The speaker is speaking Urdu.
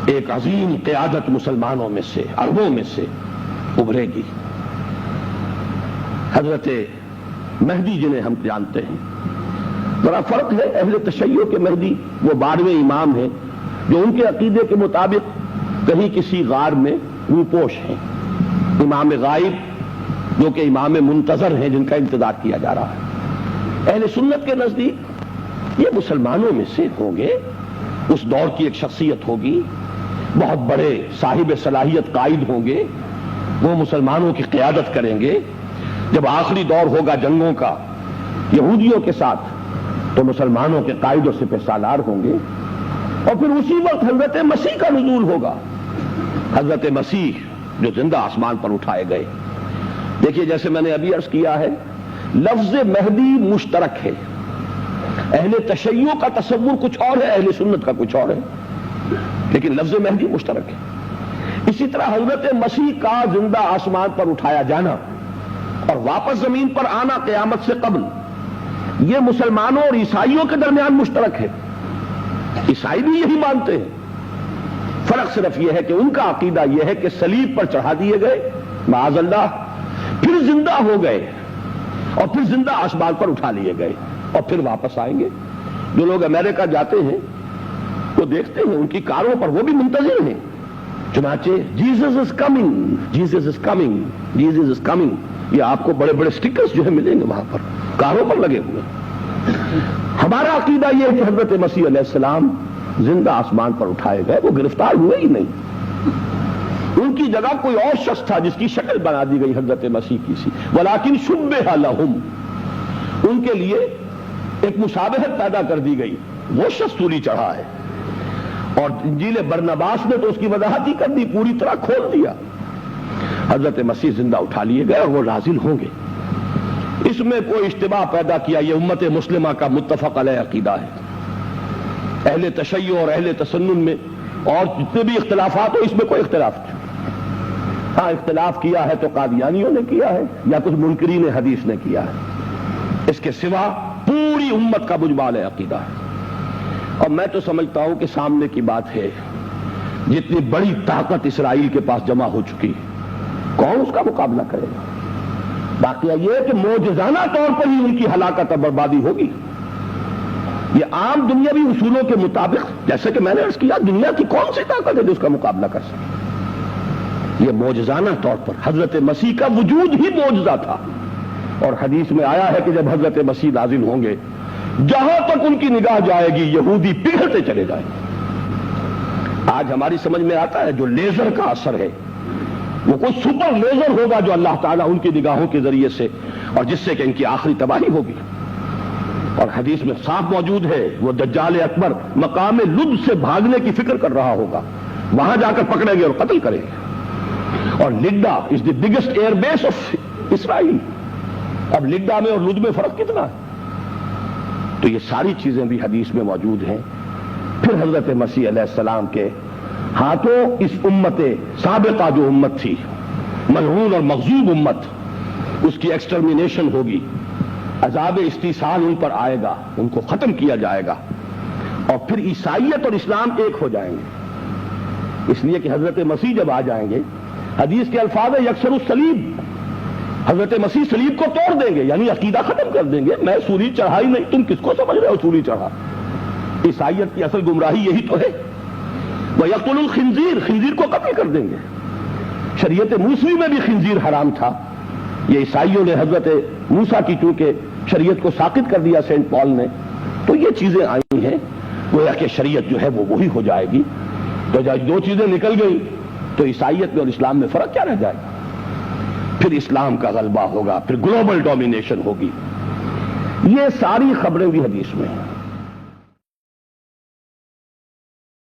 ایک عظیم قیادت مسلمانوں میں سے، عربوں میں سے ابھرے گی۔ حضرت مہدی جنہیں ہم جانتے ہیں، ذرا فرق ہے، اہل تشیع کے مہدی وہ 12ویں امام ہیں جو ان کے عقیدے کے مطابق کہیں کسی غار میں روپوش ہیں، امام غائب جو کہ امام منتظر ہیں جن کا انتظار کیا جا رہا ہے۔ اہل سنت کے نزدیک یہ مسلمانوں میں سے ہوں گے، اس دور کی ایک شخصیت ہوگی، بہت بڑے صاحب صلاحیت قائد ہوں گے، وہ مسلمانوں کی قیادت کریں گے۔ جب آخری دور ہوگا جنگوں کا یہودیوں کے ساتھ تو مسلمانوں کے قائد و سپہ سالار ہوں گے، اور پھر اسی وقت حضرت مسیح کا نزول ہوگا، حضرت مسیح جو زندہ آسمان پر اٹھائے گئے۔ دیکھیے جیسے میں نے ابھی عرض کیا ہے، لفظ مہدی مشترک ہے، اہل تشیع کا تصور کچھ اور ہے، اہل سنت کا کچھ اور ہے، لیکن لفظ مہدی مشترک ہے۔ اسی طرح حضرت مسیح کا زندہ آسمان پر اٹھایا جانا اور واپس زمین پر آنا قیامت سے قبل، یہ مسلمانوں اور عیسائیوں کے درمیان مشترک ہے، عیسائی بھی یہی مانتے ہیں۔ فرق صرف یہ ہے کہ ان کا عقیدہ یہ ہے کہ صلیب پر چڑھا دیے گئے معاذ اللہ، پھر زندہ ہو گئے اور پھر زندہ آسمان پر اٹھا لیے گئے اور پھر واپس آئیں گے۔ جو لوگ امریکہ جاتے ہیں وہ دیکھتے ہیں ان کی کاروں پر وہ بھی منتظر ہیں، چنانچہ Jesus is coming, Jesus is coming, Jesus is coming, یہ آپ کو بڑے بڑے سٹیکرز جو ہے ملیں گے وہاں پر، کاروں پر لگے ہوئے۔ ہمارا عقیدہ یہ ہے کہ حضرت مسیح علیہ السلام زندہ آسمان پر اٹھائے گئے، وہ گرفتار ہوئے ہی نہیں، ان کی جگہ کوئی اور شخص تھا جس کی شکل بنا دی گئی حضرت مسیح کی سی، ولیکن شبہ لہم، ان کے لیے ایک مشابہت پیدا کر دی گئی، وہ شخص سولی چڑھا ہے، اور انجیل برنباس نے تو اس کی وضاحت ہی کر دی، پوری طرح کھول دیا۔ حضرت مسیح زندہ اٹھا لیے گئے اور وہ نازل ہوں گے۔ اس میں کوئی اشتباہ پیدا کیا، یہ امت مسلمہ کا متفق علیہ عقیدہ ہے۔ اہل تشیع اور اہل تسنن میں اور جتنے بھی اختلافات ہو، اس میں کوئی اختلاف نہیں۔ ہاں اختلاف کیا ہے تو قادیانیوں نے کیا ہے یا کچھ منکرین حدیث نے کیا ہے، اس کے سوا پوری امت کا مجمع عقیدہ ہے۔ اور میں تو سمجھتا ہوں کہ سامنے کی بات ہے، جتنی بڑی طاقت اسرائیل کے پاس جمع ہو چکی، کون اس کا مقابلہ کرے گا؟ واقعہ یہ ہے کہ معجزانہ طور پر ہی ان کی ہلاکت اور بربادی ہوگی۔ یہ عام دنیاوی اصولوں کے مطابق، جیسے کہ میں نے عرض کیا، دنیا کی کون سی طاقت ہے جو اس کا مقابلہ کر سکے؟ یہ معجزانہ طور پر حضرت مسیح کا وجود ہی معجزہ تھا، اور حدیث میں آیا ہے کہ جب حضرت مسیح نازل ہوں گے، جہاں تک ان کی نگاہ جائے گی یہودی پگھلتے چلے جائیں گے۔ آج ہماری سمجھ میں آتا ہے جو لیزر کا اثر ہے، وہ کوئی سپر لیزر ہوگا جو اللہ تعالیٰ ان کی نگاہوں کے ذریعے سے، اور جس سے کہ ان کی آخری تباہی ہوگی۔ اور حدیث میں صاف موجود ہے، وہ دجال اکبر مقام لد سے بھاگنے کی فکر کر رہا ہوگا، وہاں جا کر پکڑیں گے اور قتل کریں گے۔ اور Lydda is the biggest air base of Israel. اب لڈا میں اور لد میں فرق کتنا ہے؟ تو یہ ساری چیزیں بھی حدیث میں موجود ہیں۔ پھر حضرت مسیح علیہ السلام کے ہاتھوں اس امت سابقہ جو امت تھی، ملعون اور مغضوب امت، اس کی ایکسٹرمینیشن ہوگی، عذاب استیصال ان پر آئے گا، ان کو ختم کیا جائے گا، اور پھر عیسائیت اور اسلام ایک ہو جائیں گے۔ اس لیے کہ حضرت مسیح جب آ جائیں گے، حدیث کے الفاظ ہے یکسر الصلیب، حضرت مسیح صلیب کو توڑ دیں گے، یعنی عقیدہ ختم کر دیں گے، میں سولی چڑھائی نہیں، تم کس کو سمجھ رہے ہو سولی چڑھا؟ عیسائیت کی اصل گمراہی یہی تو ہے۔ وَيَقْتُلُ الْخِنزِيرَ، خنزیر کو قتل کر دیں گے۔ شریعت موسوی میں بھی خنزیر حرام تھا، یہ عیسائیوں نے حضرت موسیٰ کی چونکہ شریعت کو ساقط کر دیا سینٹ پال نے، تو یہ چیزیں آئی ہیں، گویا کہ شریعت جو ہے وہ وہی ہو جائے گی۔ تو جب دو چیزیں نکل گئی تو عیسائیت میں اور اسلام میں فرق کیا رہ جائے گا؟ پھر اسلام کا غلبہ ہوگا، پھر گلوبل ڈومینیشن ہوگی۔ یہ ساری خبریں بھی حدیث میں ہیں۔